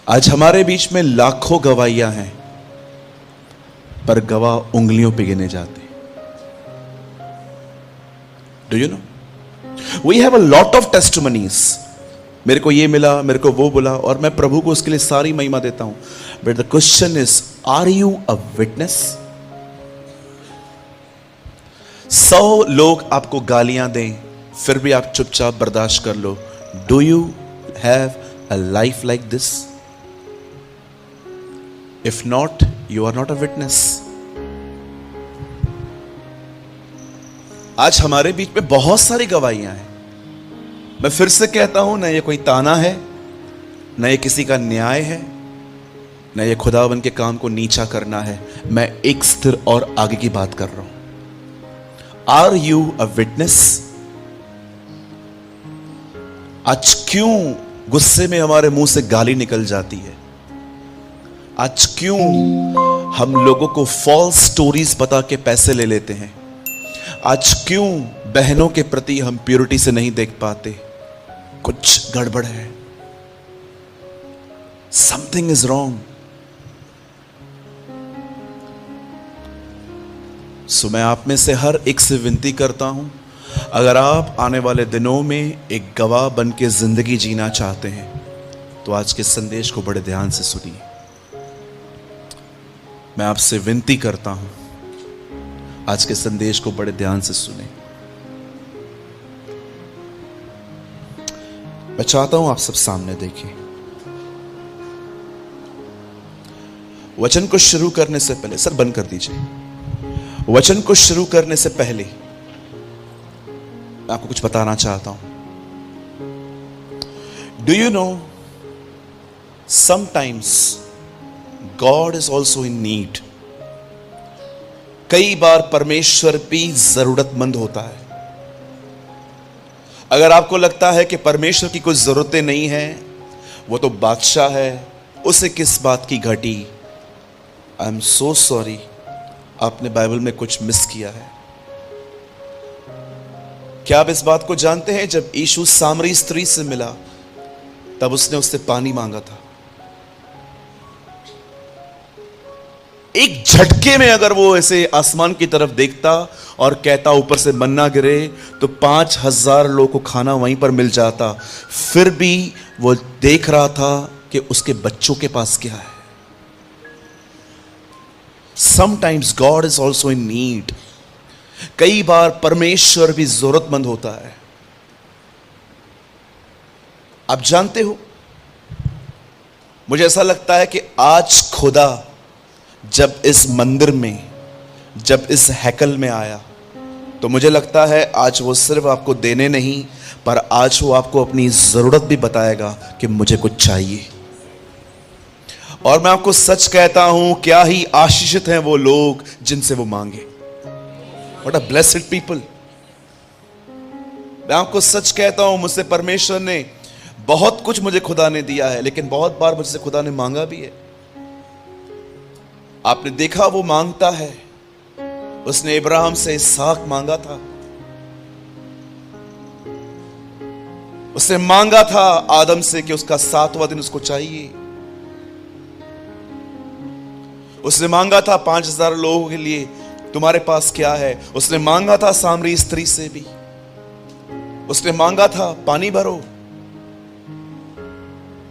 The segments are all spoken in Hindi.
आज हमारे बीच में लाखों गवाहियां हैं, पर गवाह उंगलियों पे गिने जाते। Do you know, we have a lot of testimonies. मेरे को ये मिला, मेरे को वो बोला, और मैं प्रभु को उसके लिए सारी महिमा देता हूं। But the question is, are you a witness? 100 लोग आपको गालियां दें, फिर भी आप चुपचाप बर्दाश्त कर लो। Do you have a life like this? If not, you are not a witness. आज हमारे बीच में बहुत सारी गवाहियां हैं। मैं फिर से कहता हूं, ना ये कोई ताना है, ना ये किसी का न्याय है, ना ये खुदावन के काम को नीचा करना है। मैं एक स्थिर और आगे की बात कर रहा हूं। Are you a witness? आज क्यों गुस्से में हमारे मुंह से गाली निकल जाती है? आज क्यों हम लोगों को फॉल्स स्टोरीज बता के पैसे ले लेते हैं? आज क्यों बहनों के प्रति हम प्योरिटी से नहीं देख पाते? कुछ गड़बड़ है, समथिंग इज रॉन्ग। सो मैं आप में से हर एक से विनती करता हूं, अगर आप आने वाले दिनों में एक गवाह बन के जिंदगी जीना चाहते हैं, तो आज के संदेश को बड़े ध्यान से सुनिए। मैं आपसे विनती करता हूं, आज के संदेश को बड़े ध्यान से सुने। मैं चाहता हूं आप सब सामने देखें। वचन को शुरू करने से पहले, सर बंद कर दीजिए। वचन को शुरू करने से पहले मैं आपको कुछ बताना चाहता हूं। Do you no, sometimes God is also in need. कई बार परमेश्वर भी जरूरतमंद होता है। अगर आपको लगता है कि परमेश्वर की कुछ जरूरतें नहीं है, वो तो बादशाह है, उसे किस बात की घटी? आई एम सो सॉरी, आपने बाइबल में कुछ मिस किया है। क्या आप इस बात को जानते हैं, जब यीशु सामरी स्त्री से मिला, तब उसने उससे पानी मांगा था। एक झटके में अगर वो ऐसे आसमान की तरफ देखता और कहता ऊपर से मन्ना गिरे, तो 5000 लोगों को खाना वहीं पर मिल जाता। फिर भी वो देख रहा था कि उसके बच्चों के पास क्या है। Sometimes God is also in need. कई बार परमेश्वर भी जरूरतमंद होता है। आप जानते हो, मुझे ऐसा लगता है कि आज खुदा जब इस मंदिर में, जब इस हैकल में आया, तो मुझे लगता है आज वो सिर्फ आपको देने नहीं, पर आज वो आपको अपनी जरूरत भी बताएगा कि मुझे कुछ चाहिए। और मैं आपको सच कहता हूं, क्या ही आशीषित हैं वो लोग जिनसे वो मांगे। What a blessed people. मैं आपको सच कहता हूं, मुझसे परमेश्वर ने बहुत कुछ, मुझे खुदा ने दिया है, लेकिन बहुत बार मुझसे खुदा ने मांगा भी है। आपने देखा वो मांगता है। उसने इब्राहिम से इसहाक मांगा था, उसने मांगा था आदम से कि उसका 7वां दिन उसको चाहिए। उसने मांगा था 5000 लोगों के लिए, तुम्हारे पास क्या है? उसने मांगा था सामरी स्त्री से भी। उसने मांगा था पानी भरो।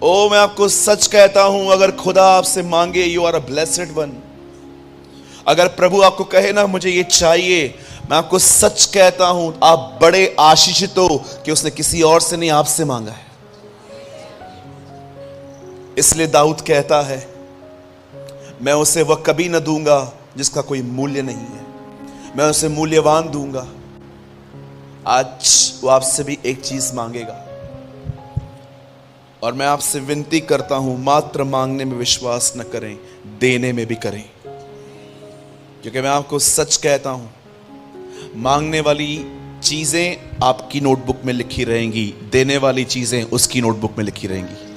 ओ, मैं आपको सच कहता हूं, अगर खुदा आपसे मांगे, you are a blessed one. अगर प्रभु आपको कहे ना मुझे ये चाहिए, मैं आपको सच कहता हूं, आप बड़े आशीषित हो कि उसने किसी और से नहीं, आपसे मांगा है। इसलिए दाऊद कहता है, मैं उसे वह कभी न दूंगा जिसका कोई मूल्य नहीं है, मैं उसे मूल्यवान दूंगा। आज वो आपसे भी एक चीज मांगेगा, और मैं आपसे विनती करता हूं, मात्र मांगने में विश्वास न करें, देने में भी करें। क्योंकि मैं आपको सच कहता हूं, मांगने वाली चीजें आपकी नोटबुक में लिखी रहेंगी, देने वाली चीजें उसकी नोटबुक में लिखी रहेंगी।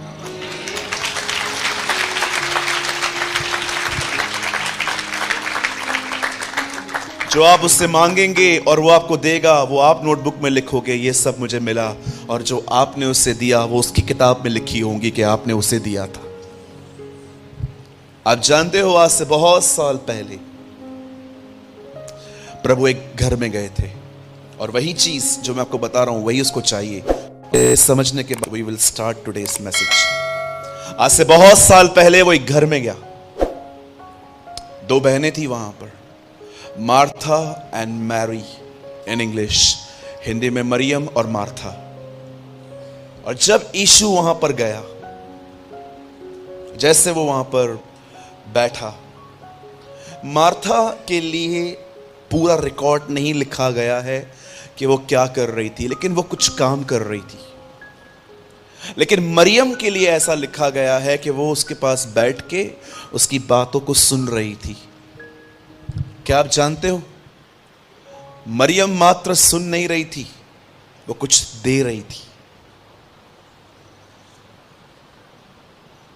जो आप उससे मांगेंगे और वो आपको देगा, वो आप नोटबुक में लिखोगे, ये सब मुझे मिला। और जो आपने उससे दिया, वो उसकी किताब में लिखी होंगी कि आपने उसे दिया था। आप जानते हो आज से बहुत साल पहले प्रभु एक घर में गए थे और वही चीज जो मैं आपको बता रहा हूं वही उसको चाहिए समझने के बाद we will start today's message. आज से बहुत साल पहले वो एक घर में गया। दो बहनें थी वहां पर, Martha and Mary in English, Hindi में मरियम और मार्था। और जब यीशु वहां पर गया, जैसे वो वहां पर बैठा, मार्था के लिए पूरा रिकॉर्ड नहीं लिखा गया है कि वो क्या कर रही थी, लेकिन वो कुछ काम कर रही थी। लेकिन मरियम के लिए ऐसा लिखा गया है कि वो उसके पास बैठ के उसकी बातों को सुन रही थी। क्या आप जानते हो, मरियम मात्र सुन नहीं रही थी, वो कुछ दे रही थी।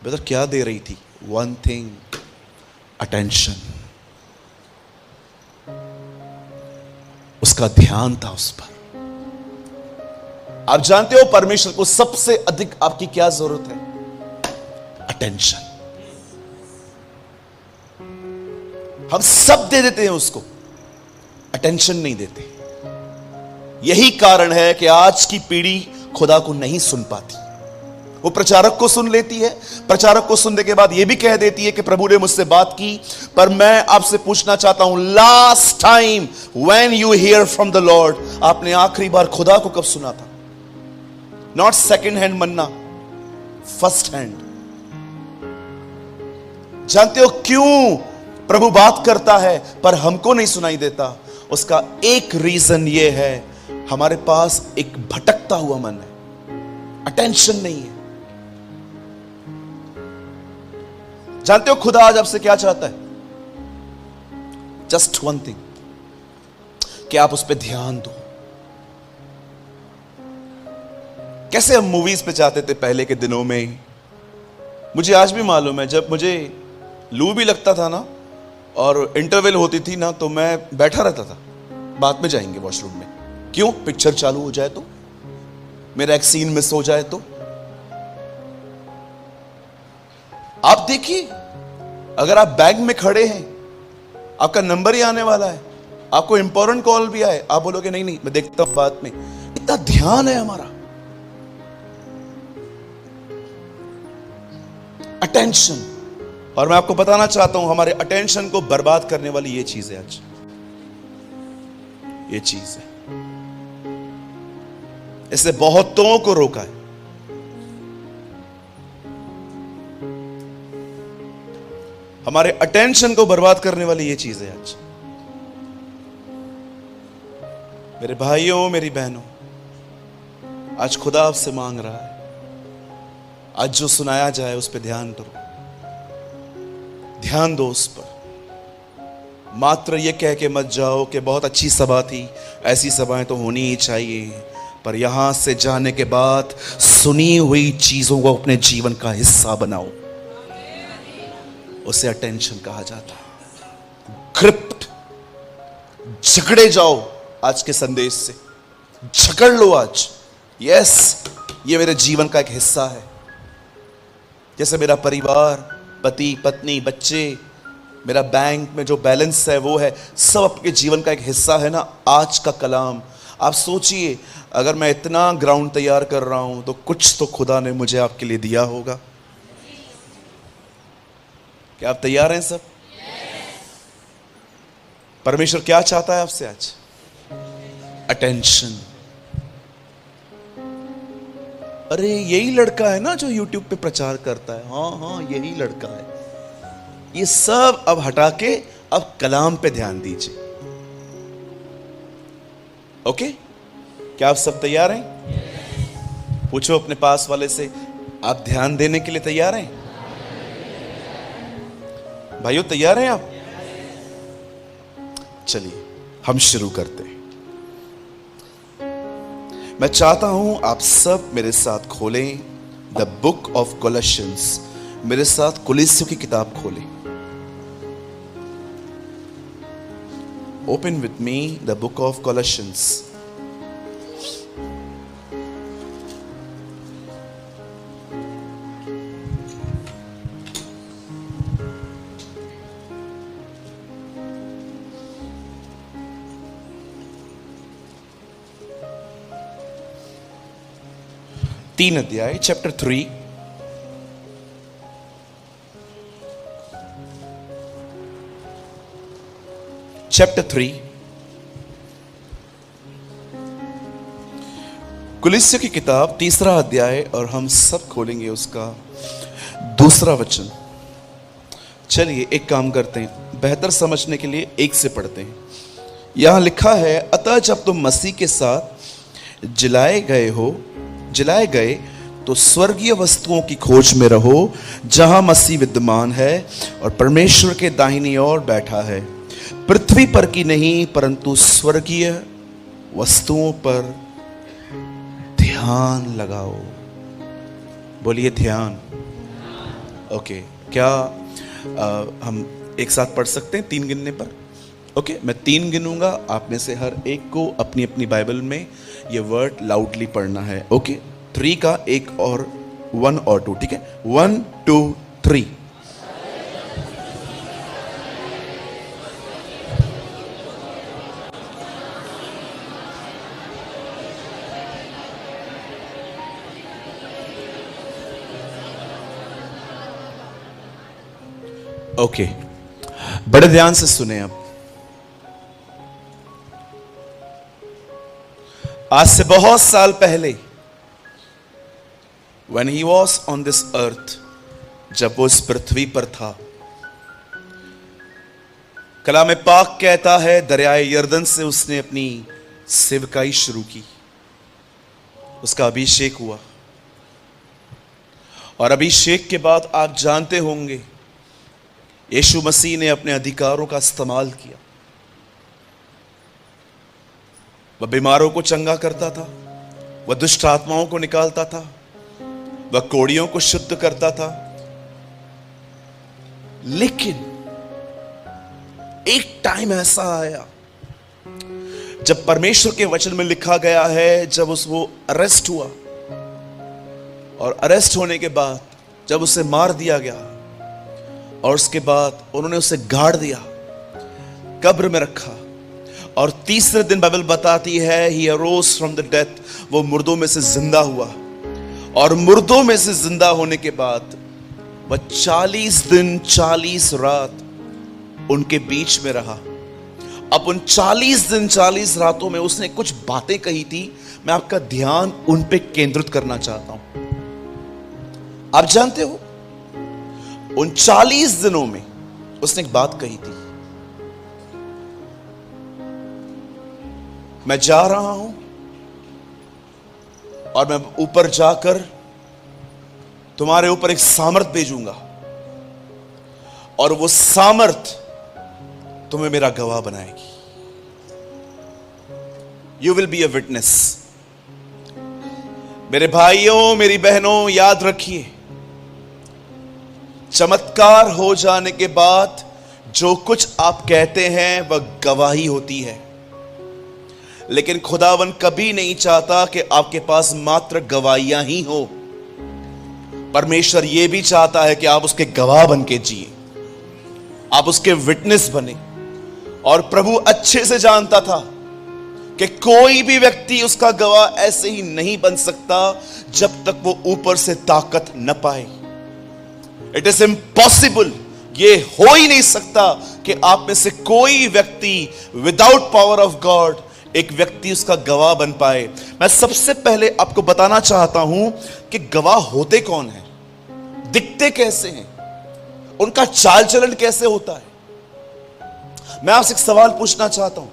बेटा क्या दे रही थी? One thing, attention. उसका ध्यान था उस पर। आप जानते हो परमेश्वर को सबसे अधिक आपकी क्या जरूरत है? अटेंशन। हम सब दे देते हैं उसको, अटेंशन नहीं देते। यही कारण है कि आज की पीढ़ी खुदा को नहीं सुन पाती। वो प्रचारक को सुन लेती है, प्रचारक को सुनने के बाद ये भी कह देती है कि प्रभु ने मुझसे बात की। पर मैं आपसे पूछना चाहता हूं, last time when you here from the Lord, आपने आखिरी बार खुदा को कब सुना था? Not second hand Manna, first hand. जानते हो क्यों प्रभु बात करता है पर हमको नहीं सुनाई देता? उसका एक रीजन ये है, हमारे पास एक भटकता हुआ मन है, अटेंशन नहीं है। जानते हो खुदा आज आपसे क्या चाहता है? जस्ट वन थिंग, कि आप उस पर ध्यान दो। कैसे हम मूवीज पे जाते थे पहले के दिनों में, मुझे आज भी मालूम है, जब मुझे लू भी लगता था ना और इंटरवल होती थी ना, तो मैं बैठा रहता था, बाद में जाएंगे वॉशरूम में। क्यों? पिक्चर चालू हो जाए तो, मेरा एक सीन मिस हो जाए तो। आप देखिए, अगर आप बैंक में खड़े हैं, आपका नंबर ही आने वाला है, आपको इंपॉर्टेंट कॉल भी आए, आप बोलोगे नहीं नहीं मैं देखता हूं बाद में। इतना ध्यान है हमारा, अटेंशन। और मैं आपको बताना चाहता हूं, हमारे अटेंशन को बर्बाद करने वाली ये चीज है आज, ये चीज है। इससे बहुतों को रोका है। हमारे अटेंशन को बर्बाद करने वाली ये चीज है आज। मेरे भाइयों, मेरी बहनों, आज खुदा आपसे मांग रहा है, आज जो सुनाया जाए उस पर ध्यान दो, ध्यान दो उस पर। मात्र ये कह के मत जाओ कि बहुत अच्छी सभा थी, ऐसी सभाएं तो होनी ही चाहिए, पर यहां से जाने के बाद सुनी हुई चीजों को अपने जीवन का हिस्सा बनाओ। उसे अटेंशन कहा जाता है। ग्रिप्ड, झगड़े जाओ आज के संदेश से, झगड़ लो आज। यस, ये मेरे जीवन का एक हिस्सा है। जैसे मेरा परिवार, पति पत्नी, बच्चे, मेरा बैंक में जो बैलेंस है वो है, सब आपके जीवन का एक हिस्सा है ना। आज का कलाम आप सोचिए, अगर मैं इतना ग्राउंड तैयार कर रहा हूं तो कुछ तो खुदा ने मुझे आपके लिए दिया होगा। क्या आप तैयार हैं सब? परमेश्वर क्या चाहता है आपसे आज? अटेंशन। अरे यही लड़का है ना जो यूट्यूब पे प्रचार करता है, हाँ हाँ यही लड़का है। ये सब अब हटा के अब कलाम पे ध्यान दीजिए। ओके? क्या आप सब तैयार हैं? पूछो अपने पास वाले से, आप ध्यान देने के लिए तैयार हैं? भाइयों तैयार हैं आप? चलिए हम शुरू करते हैं। मैं चाहता हूं आप सब मेरे साथ खोलें द बुक ऑफ कोलोसियंस। मेरे साथ कुलिस्सियों की किताब खोलें। Open with me the book of Colossians. 3 अध्याय, चैप्टर 3, चैप्टर 3, कुलिस्सियों की किताब 3 अध्याय, और हम सब खोलेंगे उसका 2 वचन। चलिए एक काम करते हैं, बेहतर समझने के लिए एक से पढ़ते हैं। यहां लिखा है, अतः जब तुम मसीह के साथ जलाए गए तो स्वर्गीय वस्तुओं की खोज में रहो, जहां मसीह विद्यमान है और परमेश्वर के दाहिनी ओर बैठा है। पृथ्वी पर की नहीं परंतु स्वर्गीय वस्तुओं पर ध्यान लगाओ। बोलिए ध्यान। ओके, क्या हम एक साथ पढ़ सकते हैं 3 गिनने पर? ओके, मैं 3 गिनूंगा, आप में से हर एक को अपनी अपनी बाइबल में ये वर्ड लाउडली पढ़ना है। ओके, 3 का 1 और 1 और 2, ठीक है? 1 2 3। ओके, बड़े ध्यान से सुने। अब आज से बहुत साल पहले, when he was on this earth, जब वो इस पृथ्वी पर था, कलाम पाक कहता है दरियाए यर्दन से उसने अपनी सेवकाई शुरू की। उसका अभिषेक हुआ, और अभिषेक के बाद आप जानते होंगे यीशु मसीह ने अपने अधिकारों का इस्तेमाल किया। वह बीमारों को चंगा करता था, वह दुष्ट आत्माओं को निकालता था, वह कोड़ियों को शुद्ध करता था। लेकिन एक टाइम ऐसा आया जब परमेश्वर के वचन में लिखा गया है, जब वो अरेस्ट हुआ, और अरेस्ट होने के बाद जब उसे मार दिया गया, और उसके बाद उन्होंने उसे गाड़ दिया, कब्र में रखा, और तीसरे दिन बाइबल बताती है ही अरोज फ्रॉम द डेथ, वो मुर्दों में से जिंदा हुआ। और मुर्दों में से जिंदा होने के बाद वह 40 दिन 40 रात उनके बीच में रहा। अब उन 40 दिन 40 रातों में उसने कुछ बातें कही थी, मैं आपका ध्यान उन पे केंद्रित करना चाहता हूं। आप जानते हो, उन 40 दिनों में उसने एक बात कही थी, मैं जा रहा हूं और मैं ऊपर जाकर तुम्हारे ऊपर एक सामर्थ भेजूंगा, और वो सामर्थ तुम्हें मेरा गवाह बनाएगी। You will be a witness. मेरे भाइयों, मेरी बहनों, याद रखिए, चमत्कार हो जाने के बाद जो कुछ आप कहते हैं वह गवाही होती है। लेकिन खुदावन कभी नहीं चाहता कि आपके पास मात्र गवाहियां ही हो। परमेश्वर यह भी चाहता है कि आप उसके गवाह बन के जिए, आप उसके विटनेस बने। और प्रभु अच्छे से जानता था कि कोई भी व्यक्ति उसका गवाह ऐसे ही नहीं बन सकता जब तक वो ऊपर से ताकत न पाए। इट इज इम्पॉसिबल, ये हो ही नहीं सकता कि आप में से कोई व्यक्ति विदाउट पावर ऑफ गॉड एक व्यक्ति उसका गवाह बन पाए। मैं सबसे पहले आपको बताना चाहता हूं कि गवाह होते कौन हैं, दिखते कैसे हैं, उनका चाल चलन कैसे होता है। मैं आपसे एक सवाल पूछना चाहता हूं,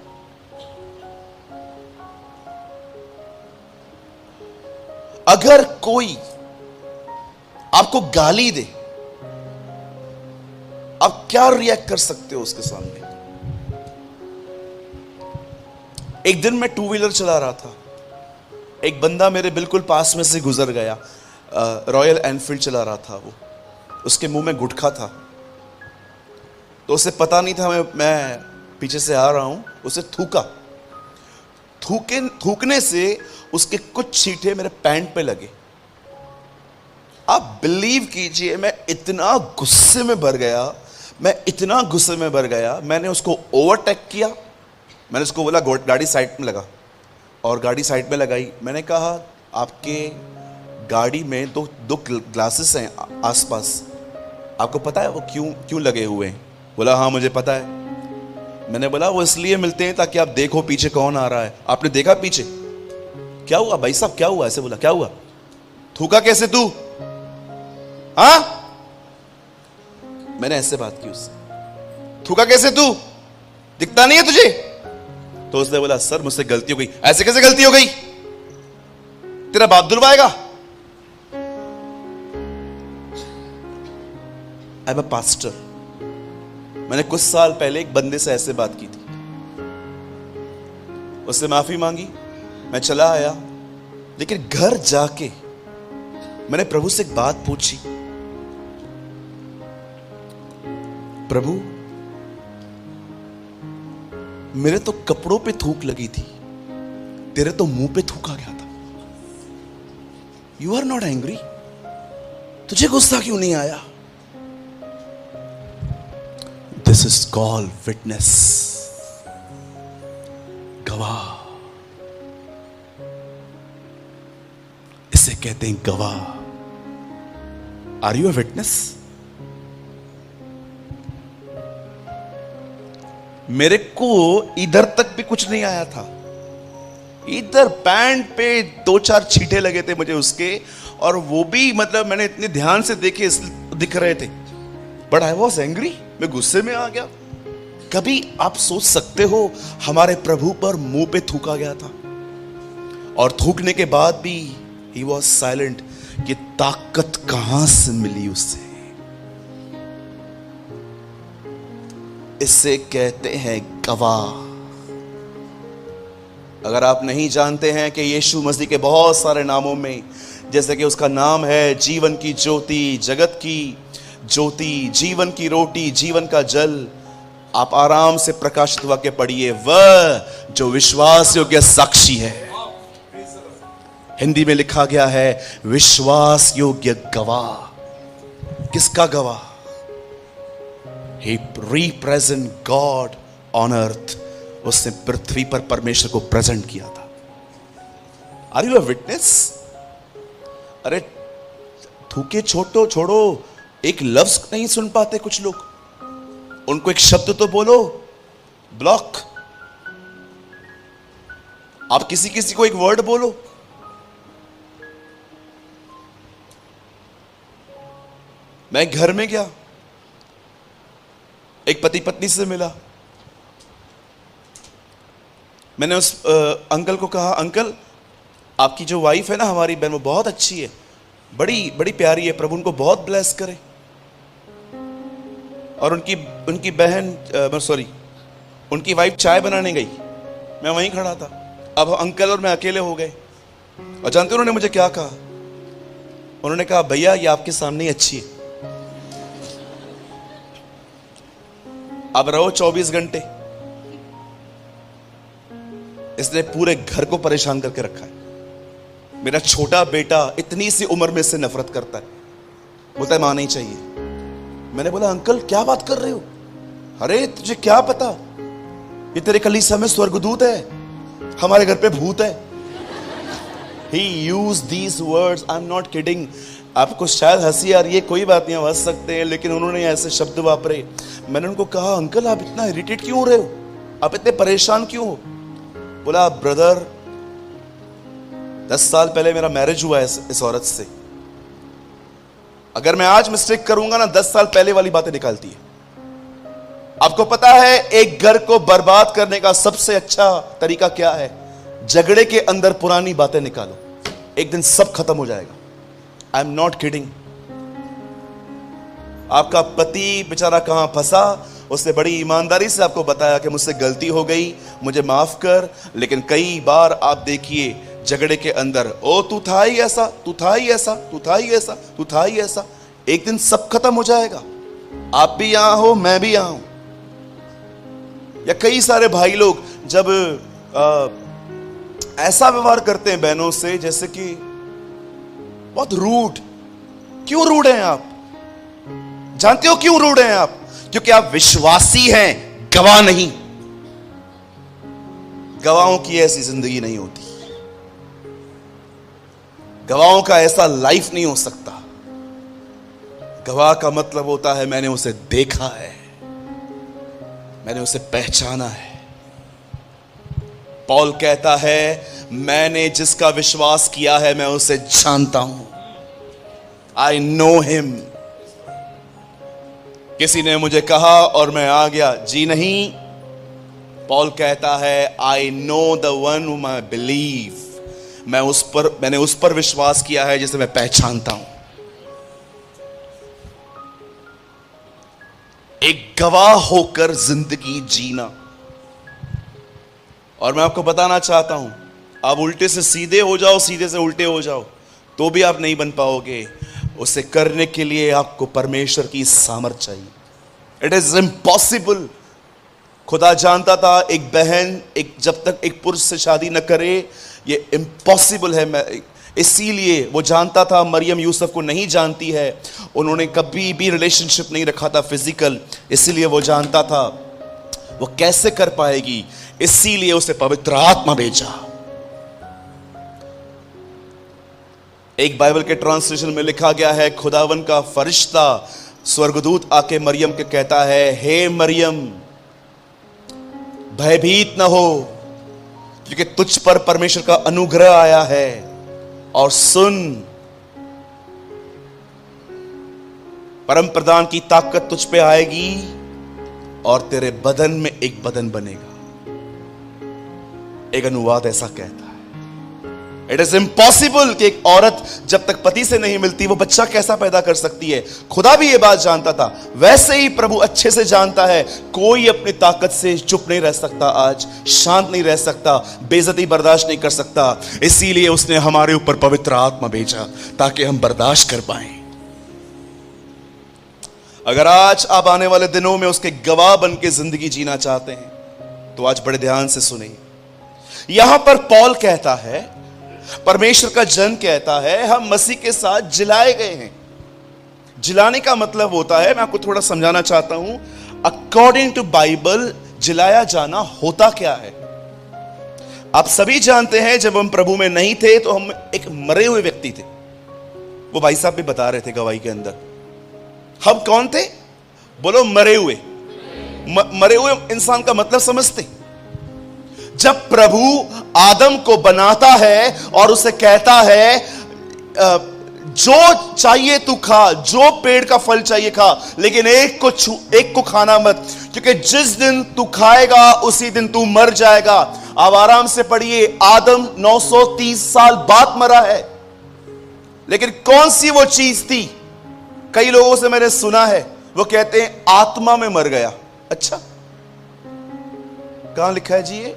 अगर कोई आपको गाली दे, आप क्या रिएक्ट कर सकते हो उसके सामने? एक दिन मैं 2 व्हीलर चला रहा था, एक बंदा मेरे बिल्कुल पास में से गुजर गया, रॉयल एनफील्ड चला रहा था वो, उसके मुंह में गुटखा था, तो उसे पता नहीं था मैं पीछे से आ रहा हूं। उसे थूकने से उसके कुछ छींटे मेरे पैंट पे लगे। आप बिलीव कीजिए, मैं इतना गुस्से में भर गया, मैंने उसको ओवरटेक किया। मैंने उसको बोला गाड़ी साइड में लगा, और गाड़ी साइड में लगाई। मैंने कहा आपके गाड़ी में दो दो ग्लासेस हैं आसपास, आपको पता है वो क्यों क्यों लगे हुए हैं? बोला हाँ मुझे पता है। मैंने बोला वो इसलिए मिलते हैं ताकि आप देखो पीछे कौन आ रहा है। आपने देखा पीछे? क्या हुआ भाई साहब, क्या हुआ? ऐसे बोला, क्या हुआ? थूका कैसे तू? हाँ, मैंने ऐसे बात की उससे, थूका कैसे तू, दिखता नहीं है तुझे? तो उसने बोला सर मुझसे गलती हो गई। ऐसे कैसे गलती हो गई? तेरा बाप दुलवाएगा? I am a pastor. मैंने कुछ साल पहले एक बंदे से ऐसे बात की थी, उससे माफी मांगी, मैं चला आया। लेकिन घर जाके मैंने प्रभु से एक बात पूछी, प्रभु मेरे तो कपड़ों पे थूक लगी थी, तेरे तो मुंह पे थूका गया था। You are not angry? तुझे गुस्सा क्यों नहीं आया? दिस इज कॉल्ड विटनेस, गवाह। इसे कहते हैं गवाह। Are you a witness? मेरे को इधर तक भी कुछ नहीं आया था, इधर पैंट पे 2-4 छींटे लगे थे मुझे उसके, और वो भी मतलब मैंने इतने ध्यान से देखे दिख रहे थे। बट आई वॉज एंग्री, मैं गुस्से में आ गया। कभी आप सोच सकते हो हमारे प्रभु पर मुंह पे थूका गया था, और थूकने के बाद भी ही वॉज साइलेंट। कि ताकत कहां से मिली उसे? इसे कहते हैं गवाह। अगर आप नहीं जानते हैं कि यीशु मसीह के बहुत सारे नामों में, जैसे कि उसका नाम है जीवन की ज्योति, जगत की ज्योति, जीवन की रोटी, जीवन का जल, आप आराम से प्रकाशित वाक्य पढ़िए, वह जो विश्वास योग्य साक्षी है। हिंदी में लिखा गया है विश्वास योग्य गवाह। किसका गवाह? He represent God on earth. उसने पृथ्वी पर परमेश्वर को प्रेजेंट किया था। Are you a witness? अरे थूके छोड़ो, एक लफ्ज नहीं सुन पाते कुछ लोग, उनको एक शब्द तो बोलो। ब्लॉक। आप किसी को एक वर्ड बोलो। मैं घर में गया, एक पति पत्नी से मिला। मैंने उस अंकल को कहा, अंकल आपकी जो वाइफ है ना, हमारी बहन, वो बहुत अच्छी है, बड़ी बड़ी प्यारी है, प्रभु उनको बहुत ब्लेस करे। और उनकी बहन सॉरी उनकी वाइफ चाय बनाने गई, मैं वहीं खड़ा था। अब अंकल और मैं अकेले हो गए, और जानते उन्होंने मुझे क्या कहा? उन्होंने कहा भैया ये आपके सामने ही अच्छी है, अब रहो 24 घंटे। इसने पूरे घर को परेशान करके रखा है। मेरा छोटा बेटा इतनी सी उम्र में से नफरत करता है, बोलता है मां नहीं चाहिए। मैंने बोला अंकल क्या बात कर रहे हो? अरे तुझे क्या पता, ये तेरे कलीसिया में स्वर्गदूत है, हमारे घर पे भूत है। He used these words, I'm not kidding। आपको शायद हंसी आ रही है, कोई बात नहीं, हंस सकते हैं, लेकिन उन्होंने ऐसे शब्द वापरे। मैंने उनको कहा अंकल आप इतना इरिटेट क्यों हो रहे हो, आप इतने परेशान क्यों हो? बोला ब्रदर 10 साल पहले मेरा मैरिज हुआ है इस औरत से, अगर मैं आज मिस्टेक करूंगा ना, 10 साल पहले वाली बातें निकालती है। आपको पता है एक घर को बर्बाद करने का सबसे अच्छा तरीका क्या है? झगड़े के अंदर पुरानी बातें निकालो, एक दिन सब खत्म हो जाएगा। I am not kidding. आपका पति बेचारा कहां फंसा, उसने बड़ी ईमानदारी से आपको बताया कि मुझसे गलती हो गई, मुझे माफ कर। लेकिन कई बार आप देखिए झगड़े के अंदर, ओ तू था ही ऐसा, तू था ही ऐसा, तू था ही ऐसा, तू था ही ऐसा। एक दिन सब खत्म हो जाएगा। आप भी यहां हो, मैं भी यहां हूं। या कई सारे भाई लोग जब ऐसा व्यवहार करते हैं बहनों से जैसे कि बहुत रूड। क्यों रूड हैं आप? जानते हो क्यों रूड हैं आप? क्योंकि आप विश्वासी हैं, गवाह नहीं। गवाहों की ऐसी जिंदगी नहीं होती। गवाहों का ऐसा लाइफ नहीं हो सकता। गवाह का मतलब होता है मैंने उसे देखा है, मैंने उसे पहचाना है। पौल कहता है मैंने जिसका विश्वास किया है मैं उसे जानता हूं। I know him. किसी ने मुझे कहा और मैं आ गया, जी नहीं। पौल कहता है आई नो द वन हुम आई बिलीव। मैंने उस पर विश्वास किया है जिसे मैं पहचानता हूं। एक गवाह होकर जिंदगी जीना। और मैं आपको बताना चाहता हूं, आप उल्टे से सीधे हो जाओ, सीधे से उल्टे हो जाओ, तो भी आप नहीं बन पाओगे। उसे करने के लिए आपको परमेश्वर की सामर्थ चाहिए। It is impossible. खुदा जानता था एक बहन जब तक एक पुरुष से शादी न करे ये इम्पॉसिबल है। इसीलिए वो जानता था, मरियम यूसुफ को नहीं जानती है, उन्होंने कभी भी रिलेशनशिप नहीं रखा था फिजिकल, इसीलिए वो जानता था वो कैसे कर पाएगी, इसीलिए उसे पवित्र आत्मा भेजा। एक बाइबल के ट्रांसलेशन में लिखा गया है, खुदावन का फरिश्ता स्वर्गदूत आके मरियम के कहता है, हे मरियम भयभीत न हो, क्योंकि तुझ पर परमेश्वर का अनुग्रह आया है। और सुन, परम प्रधान की ताकत तुझ पे आएगी और तेरे बदन में एक बदन बनेगा। एक अनुवाद ऐसा कहता है, इट इज इम्पॉसिबल कि एक औरत जब तक पति से नहीं मिलती वो बच्चा कैसा पैदा कर सकती है। खुदा भी ये बात जानता था, वैसे ही प्रभु अच्छे से जानता है कोई अपनी ताकत से चुप नहीं रह सकता, आज शांत नहीं रह सकता, बेइज्जती बर्दाश्त नहीं कर सकता। इसीलिए उसने हमारे ऊपर पवित्र आत्मा भेजा ताकि हम बर्दाश्त कर पाए। अगर आज आप आने वाले दिनों में उसके गवाह बन के जिंदगी जीना चाहते हैं तो आज बड़े ध्यान से सुनिए। यहां पर पौल कहता है, परमेश्वर का जन कहता है, हम मसीह के साथ जिलाए गए हैं। जिलाने का मतलब होता है, मैं आपको थोड़ा समझाना चाहता हूं, अकॉर्डिंग टू बाइबल जिलाया जाना होता क्या है। आप सभी जानते हैं जब हम प्रभु में नहीं थे तो हम एक मरे हुए व्यक्ति थे। वो भाई साहब भी बता रहे थे गवाही के अंदर, हम कौन थे? बोलो मरे हुए। मरे हुए इंसान का मतलब समझते? जब प्रभु आदम को बनाता है और उसे कहता है जो चाहिए तू खा, जो पेड़ का फल चाहिए खा, लेकिन एक को खाना मत, क्योंकि जिस दिन तू खाएगा उसी दिन तू मर जाएगा। अब आराम से पढ़िए, आदम 930 साल बाद मरा है, लेकिन कौन सी वो चीज थी? कई लोगों से मैंने सुना है वो कहते हैं आत्मा में मर गया। अच्छा, कहां लिखा है जी ये?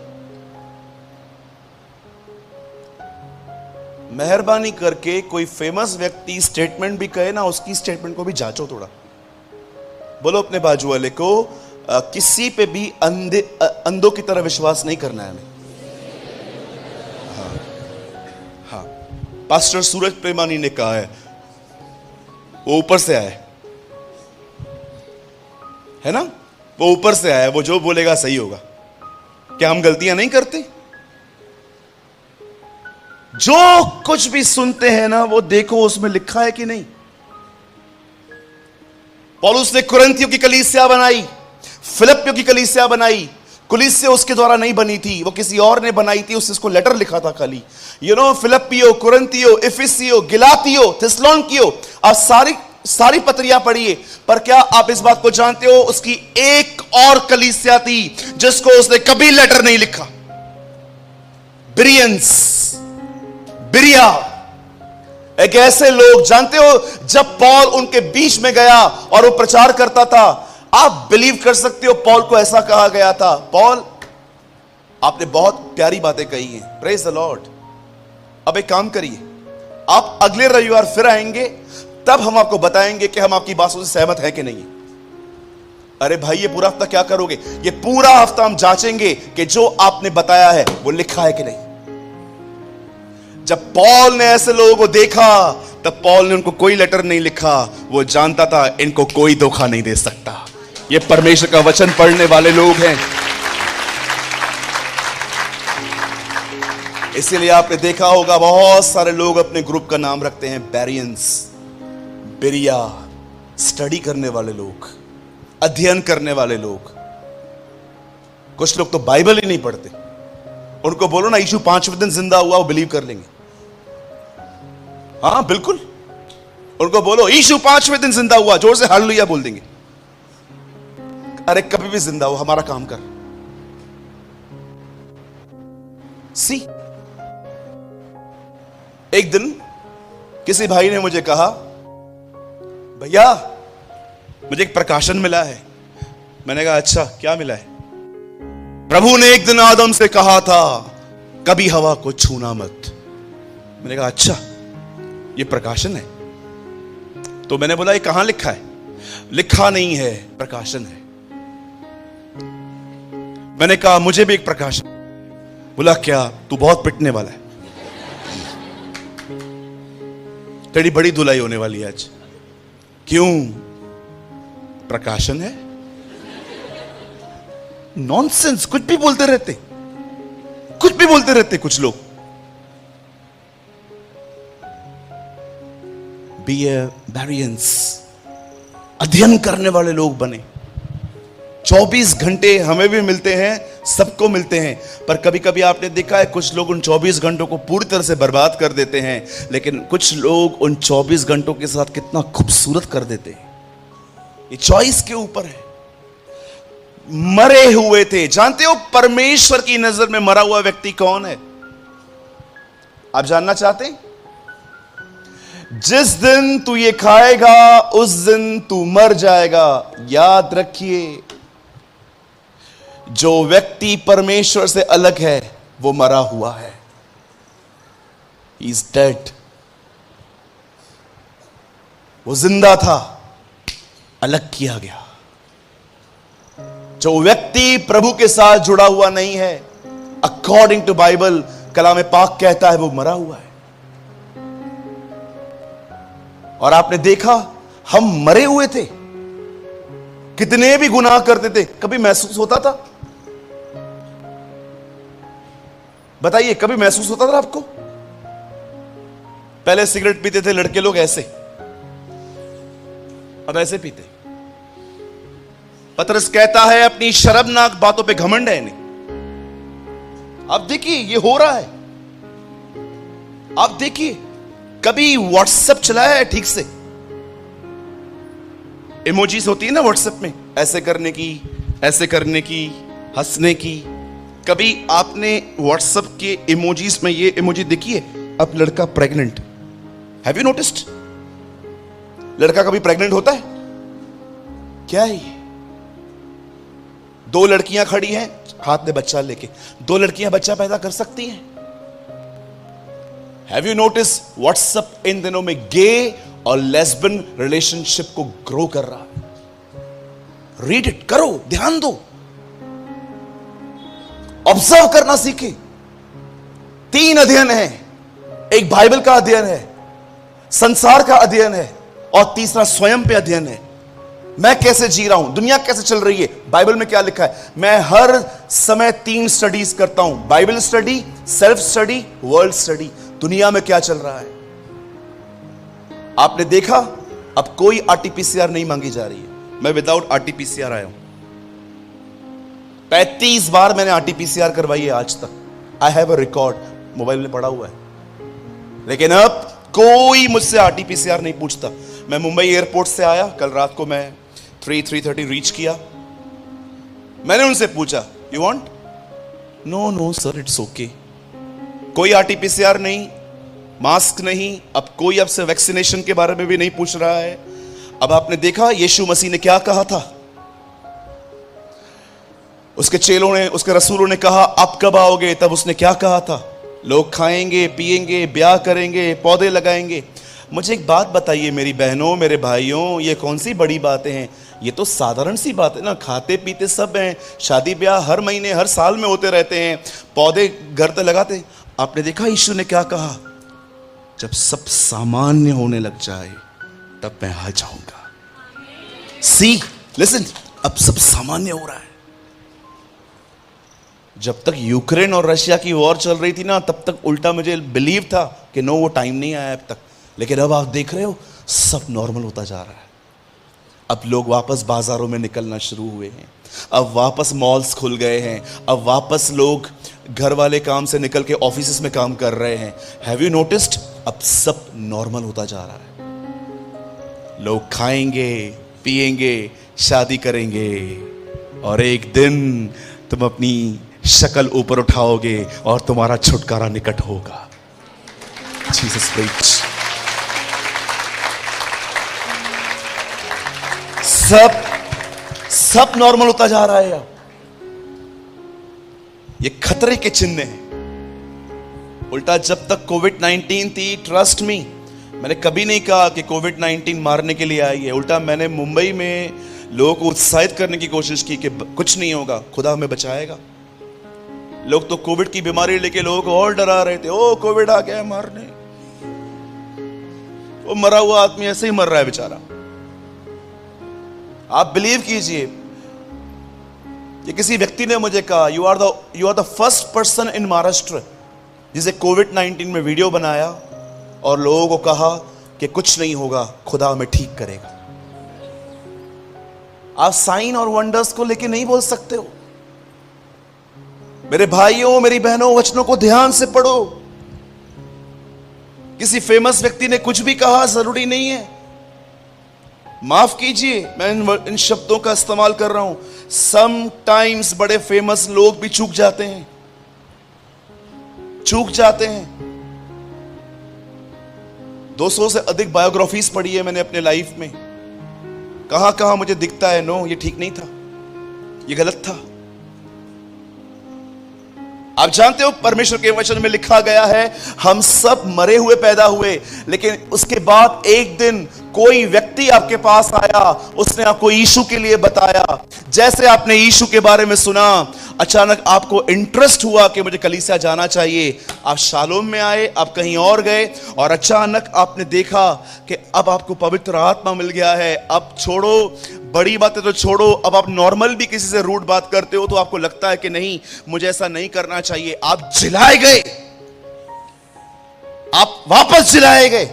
मेहरबानी करके कोई फेमस व्यक्ति स्टेटमेंट भी कहे ना, उसकी स्टेटमेंट को भी जांचो थोड़ा। बोलो अपने बाजू वाले को, किसी पे भी अंधों की तरह विश्वास नहीं करना है हमें। हाँ, पास्टर सूरज प्रेमानी ने कहा है, वो ऊपर से आया है ना, वो ऊपर से आया, वो जो बोलेगा सही होगा। क्या हम गलतियां नहीं करते? जो कुछ भी सुनते हैं ना, वो देखो उसमें लिखा है कि नहीं। पौलुस ने कुरिन्थियों की कलीसिया बनाई, फिलिप्पियों की कलीसिया बनाई। कलीसिया उसके द्वारा नहीं बनी थी, वो किसी और ने बनाई थी, उसको लेटर लिखा था खाली। फिलिप्पियो, कुरिन्थियो, इफिसियो, गिलातियो, थिस्सलुनीकियो, आप सारी पत्रियां पढ़िए। पर क्या आप इस बात को जानते हो, उसकी एक और कलीसिया थी जिसको उसने कभी लेटर नहीं लिखा। बिरिया, एक ऐसे लोग, जानते हो जब पौल उनके बीच में गया और वो प्रचार करता था, आप बिलीव कर सकते हो पौल को ऐसा कहा गया था, पौल आपने बहुत प्यारी बातें कही हैं, प्रेज द लॉर्ड। अब एक काम करिए, आप अगले रविवार फिर आएंगे, तब हम आपको बताएंगे कि हम आपकी बातों से सहमत हैं कि नहीं। अरे भाई, ये पूरा हफ्ता क्या करोगे? ये पूरा हफ्ता हम जांचेंगे कि जो आपने बताया है वो लिखा है कि नहीं। जब पौल ने ऐसे लोगों को देखा, तब पौल ने उनको कोई लेटर नहीं लिखा। वो जानता था इनको कोई धोखा नहीं दे सकता, ये परमेश्वर का वचन पढ़ने वाले लोग हैं, इसीलिए आपने देखा होगा बहुत सारे लोग अपने ग्रुप का नाम रखते हैं बेरियंस, बेरिया, स्टडी करने वाले लोग, अध्ययन करने वाले लोग। कुछ लोग तो बाइबल ही नहीं पढ़ते। उनको बोलो ना यीशु 5वें दिन जिंदा हुआ, वो बिलीव कर लेंगे। हाँ बिल्कुल, उनको बोलो यीशु 5वें दिन जिंदा हुआ, जोर से हालेलुया बोल देंगे। अरे कभी भी जिंदा हो, हमारा काम कर। सी, एक दिन किसी भाई ने मुझे कहा, भैया मुझे एक प्रकाशन मिला है। मैंने कहा अच्छा, क्या मिला है? प्रभु ने एक दिन आदम से कहा था कभी हवा को छूना मत। मैंने कहा अच्छा, ये प्रकाशन है? तो मैंने बोला ये कहां लिखा है? लिखा नहीं है, प्रकाशन है। मैंने कहा मुझे भी एक प्रकाशन। बोला क्या? तू बहुत पिटने वाला है, तेरी बड़ी धुलाई होने वाली है आज। क्यों? प्रकाशन है? नॉनसेंस, कुछ भी बोलते रहते, कुछ भी बोलते रहते कुछ लोग। बी ए बेरियंस, अध्ययन करने वाले लोग बने। 24 घंटे हमें भी मिलते हैं, सबको मिलते हैं, पर कभी कभी आपने देखा है कुछ लोग उन 24 घंटों को पूरी तरह से बर्बाद कर देते हैं, लेकिन कुछ लोग उन 24 घंटों के साथ कितना खूबसूरत कर देते हैं। ये चॉइस के ऊपर है। मरे हुए थे, जानते हो परमेश्वर की नजर में मरा हुआ व्यक्ति कौन है? आप जानना चाहते हैं? जिस दिन तू ये खाएगा उस दिन तू मर जाएगा। याद रखिए, जो व्यक्ति परमेश्वर से अलग है वो मरा हुआ है। He is dead। वो जिंदा था, अलग किया गया। जो व्यक्ति प्रभु के साथ जुड़ा हुआ नहीं है, अकॉर्डिंग टू बाइबल, कलाम पाक कहता है वो मरा हुआ है। और आपने देखा हम मरे हुए थे, कितने भी गुनाह करते थे, कभी महसूस होता था? बताइए, कभी महसूस होता था आपको? पहले सिगरेट पीते थे लड़के लोग ऐसे, अब ऐसे पीते। पतरस कहता है अपनी शर्मनाक बातों पे घमंड है नहीं। अब देखिए ये हो रहा है। अब देखिए, कभी व्हाट्सएप चलाया है ठीक से? इमोजीज होती है ना व्हाट्सएप में, ऐसे करने की, ऐसे करने की, हंसने की। कभी आपने व्हाट्सएप के इमोजीज में ये इमोजी देखी है? अब लड़का प्रेग्नेंट, हैव यू नोटिस्ड? लड़का कभी प्रेग्नेंट होता है क्या? है ये दो लड़कियां खड़ी हैं हाथ में बच्चा लेके, दो लड़कियां बच्चा पैदा कर सकती हैं? हैव यू नोटिस व्हाट्सएप इन दिनों में गे और लेस्बियन रिलेशनशिप को ग्रो कर रहा है। रीड इट, करो, ध्यान दो, ऑब्जर्व करना सीखे। 3 अध्ययन है, एक बाइबल का अध्ययन है, संसार का अध्ययन है, और तीसरा स्वयं पे अध्ययन है। मैं कैसे जी रहा हूं, दुनिया कैसे चल रही है, बाइबल में क्या लिखा है। मैं हर समय 3 स्टडीज करता हूं, Bible study, self study, world study. दुनिया में क्या चल रहा है। आपने देखा अब कोई आरटीपीसीआर नहीं मांगी जा रही है। मैं विदाउट आरटीपीसीआर आया हूं, 35 बार मैंने आरटीपीसीआर करवाई है आज तक। I have a record, mobile में पड़ा हुआ है। लेकिन अब कोई मुझसे आरटीपीसीआर नहीं पूछता। मैं मुंबई एयरपोर्ट से आया, कल रात को मैं 3:30 रीच किया। मैंने उनसे पूछा you want? No no sir, it's okay. कोई आरटीपीसीआर नहीं, मास्क नहीं, अब कोई आपसे वैक्सीनेशन के बारे में भी नहीं पूछ रहा है। अब आपने देखा यीशु मसीह ने क्या कहा था। उसके चेलों ने, उसके रसूलों ने कहा आप कब आओगे, तब उसने क्या कहा था? लोग खाएंगे, पिएंगे, ब्याह करेंगे, पौधे लगाएंगे। मुझे एक बात बताइए मेरी बहनों, मेरे भाइयों, ये कौन सी बड़ी बातें हैं? ये तो साधारण सी बात है ना। खाते पीते सब हैं, शादी ब्याह हर महीने हर साल में होते रहते हैं, पौधे घर पे लगाते। आपने देखा यीशु ने क्या कहा? जब सब सामान्य होने लग जाए तब मैं आ जाऊंगा। सी, लिसन, अब सब सामान्य हो रहा है। जब तक यूक्रेन और रशिया की वॉर चल रही थी ना, तब तक उल्टा मुझे बिलीव था कि नो, वो टाइम नहीं आया अब तक। लेकिन अब आप देख रहे हो सब नॉर्मल होता जा रहा है। अब लोग वापस बाजारों में निकलना शुरू हुए हैं, अब वापस मॉल्स खुल गए हैं, अब वापस लोग घर वाले काम से निकल के ऑफिस में काम कर रहे हैं। Have you noticed? अब सब नॉर्मल होता जा रहा है। लोग खाएंगे, पिएंगे, शादी करेंगे, और एक दिन तुम अपनी शक्ल ऊपर उठाओगे और तुम्हारा छुटकारा निकट होगा। Jesus preach. सब नॉर्मल होता जा रहा है। अब ये खतरे के चिन्ह हैं। उल्टा जब तक कोविड-19 थी, ट्रस्ट मी, मैंने कभी नहीं कहा कि कोविड-19 मारने के लिए आई है। उल्टा मैंने मुंबई में लोगों को उत्साहित करने की कोशिश की कि कुछ नहीं होगा, खुदा हमें बचाएगा। लोग तो कोविड की बीमारी लेके लोगों को और डरा रहे थे। ओ कोविड आ गया है मारने। वो मरा हुआ आदमी ऐसे ही मर रहा है बेचारा। आप बिलीव कीजिए, ये किसी व्यक्ति ने मुझे कहा, you are the first person in Maharashtra जिसे कोविड-19 में वीडियो बनाया और लोगों को कहा कि कुछ नहीं होगा, खुदा हमें ठीक करेगा। आप साइन और वंडर्स को लेके नहीं बोल सकते हो। मेरे भाइयों, मेरी बहनों, वचनों को ध्यान से पढ़ो। किसी फेमस व्यक्ति ने कुछ भी कहा जरूरी नहीं है। माफ कीजिए, मैं इन शब्दों का इस्तेमाल कर रहा हूं। समटाइम्स बड़े फेमस लोग भी चूक जाते हैं। 200 से अधिक बायोग्राफीज पढ़ी है मैंने अपने लाइफ में। कहां कहां मुझे दिखता है, नो, ये ठीक नहीं था, ये गलत था। आप जानते हो, परमेश्वर के वचन में लिखा गया है, हम सब मरे हुए पैदा हुए, लेकिन उसके बाद एक दिन कोई व्यक्ति आपके पास आया, उसने आपको यीशु के लिए बताया। जैसे आपने यीशु के बारे में सुना, अचानक आपको इंटरेस्ट हुआ कि मुझे कलीसिया जाना चाहिए। आप शालोम में आए, आप कहीं और गए, और अचानक आपने देखा कि अब आपको पवित्र आत्मा मिल गया है। अब छोड़ो, बड़ी बातें तो छोड़ो, अब आप नॉर्मल भी किसी से रूड बात करते हो तो आपको लगता है कि नहीं, मुझे ऐसा नहीं करना चाहिए। आप जिलाए गए, आप वापस जिलाए गए।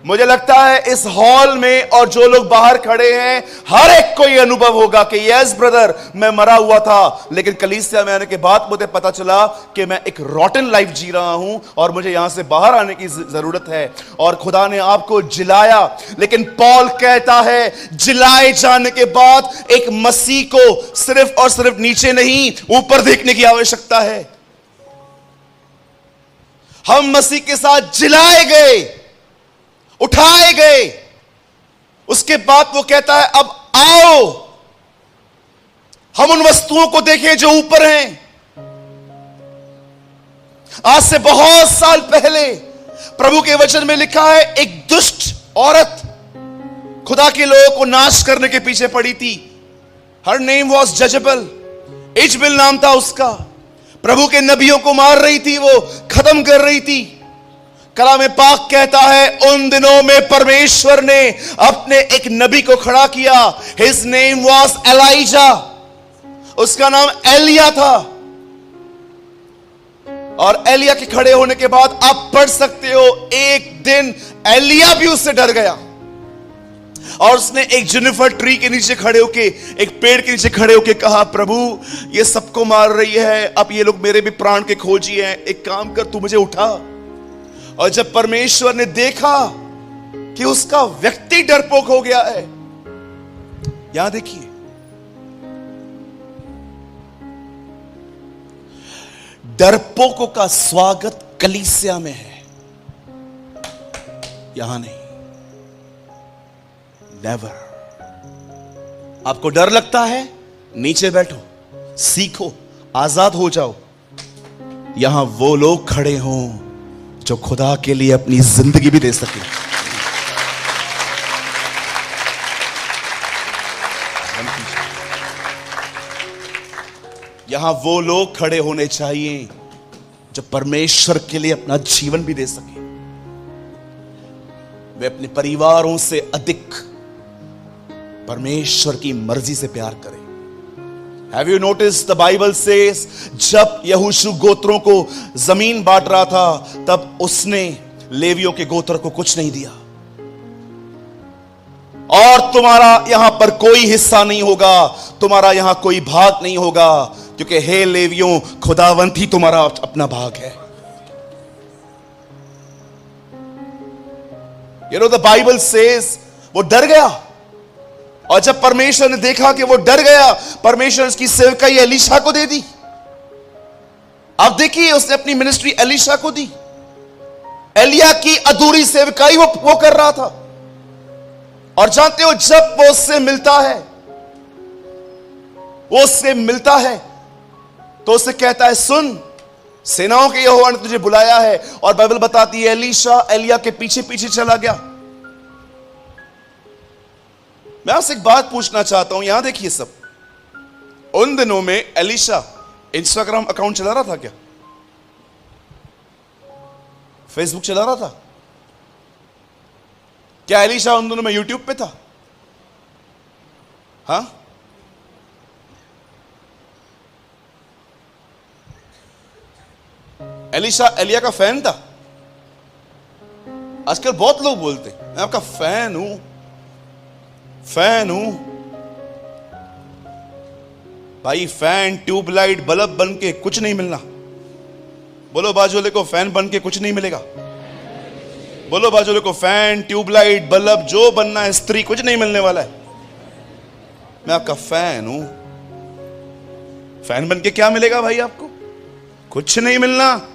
मुझे लगता है इस हॉल में और जो लोग बाहर खड़े हैं, हर एक को यह अनुभव होगा कि यस ब्रदर, मैं मरा हुआ था, लेकिन कलीसिया में आने के बाद मुझे पता चला कि मैं एक रॉटन लाइफ जी रहा हूं और मुझे यहां से बाहर आने की जरूरत है। और खुदा ने आपको जिलाया। लेकिन पॉल कहता है, जिलाए जाने के बाद एक मसीह को सिर्फ और सिर्फ नीचे नहीं, ऊपर देखने की आवश्यकता है। हम मसीह के साथ जिलाए गए, उठाए गए। उसके बाद वो कहता है, अब आओ हम उन वस्तुओं को देखें जो ऊपर हैं। आज से बहुत साल पहले प्रभु के वचन में लिखा है, एक दुष्ट औरत खुदा के लोगों को नाश करने के पीछे पड़ी थी। हर नेम वॉज जजेबल, इजबेल नाम था उसका। प्रभु के नबियों को मार रही थी, वो खत्म कर रही थी। कलाम पाक कहता है, उन दिनों में परमेश्वर ने अपने एक नबी को खड़ा किया। हिज नेम वॉज एलाइजा, उसका नाम एलिया था। और एलिया के खड़े होने के बाद आप पढ़ सकते हो, एक दिन एलिया भी उससे डर गया और उसने एक जुनिफर ट्री के नीचे खड़े होके, एक पेड़ के नीचे खड़े होके कहा, प्रभु ये सबको मार रही है, अब ये लोग मेरे भी प्राण के खोजी हैं, एक काम कर, तू मुझे उठा। और जब परमेश्वर ने देखा कि उसका व्यक्ति डरपोक हो गया है, यहां देखिए, डरपोकों का स्वागत कलीसिया में है, यहां नहीं। नेवर। आपको डर लगता है, नीचे बैठो, सीखो, आजाद हो जाओ। यहां वो लोग खड़े हों जो खुदा के लिए अपनी जिंदगी भी दे सके। यहां वो लोग खड़े होने चाहिए जो परमेश्वर के लिए अपना जीवन भी दे सके। वे अपने परिवारों से अधिक परमेश्वर की मर्जी से प्यार करें। Have you noticed the Bible says जब यहोशू गोत्रों को जमीन बांट रहा था तब उसने लेवियों के गोत्र को कुछ नहीं दिया। और तुम्हारा यहां पर कोई हिस्सा नहीं होगा, तुम्हारा यहां कोई भाग नहीं होगा, क्योंकि हे लेवियों खुदावंत ही तुम्हारा अपना भाग है। You know the Bible says वो डर गया, और जब परमेश्वर ने देखा कि वो डर गया, परमेश्वर उसकी सेवकाई एलीशा को दे दी। अब देखिए उसने अपनी मिनिस्ट्री एलीशा को दी। एलिया की अधूरी सेवकाई वो कर रहा था। और जानते हो जब वो उससे मिलता है तो उससे कहता है, सुन, सेनाओं के यहोवा ने तुझे बुलाया है। और बाइबल बताती है एलीशा एलिया के पीछे पीछे चला गया। मैं आपसे एक बात पूछना चाहता हूं, यहां देखिए सब, उन दिनों में एलीशा इंस्टाग्राम अकाउंट चला रहा था क्या? फेसबुक चला रहा था क्या? एलीशा उन दिनों में यूट्यूब पे था? हाँ, एलीशा एलिया का फैन था? आजकल बहुत लोग बोलते मैं आपका फैन हूं। भाई फैन ट्यूबलाइट बल्ब बन के कुछ नहीं मिलना। बोलो बाजू वाले को, फैन बन के कुछ नहीं मिलेगा। बोलो बाजू वाले को, फैन ट्यूबलाइट बल्ब जो बनना है, स्त्री, कुछ नहीं मिलने वाला है। मैं आपका फैन हूं। फैन बन के क्या मिलेगा भाई आपको? कुछ नहीं मिलना।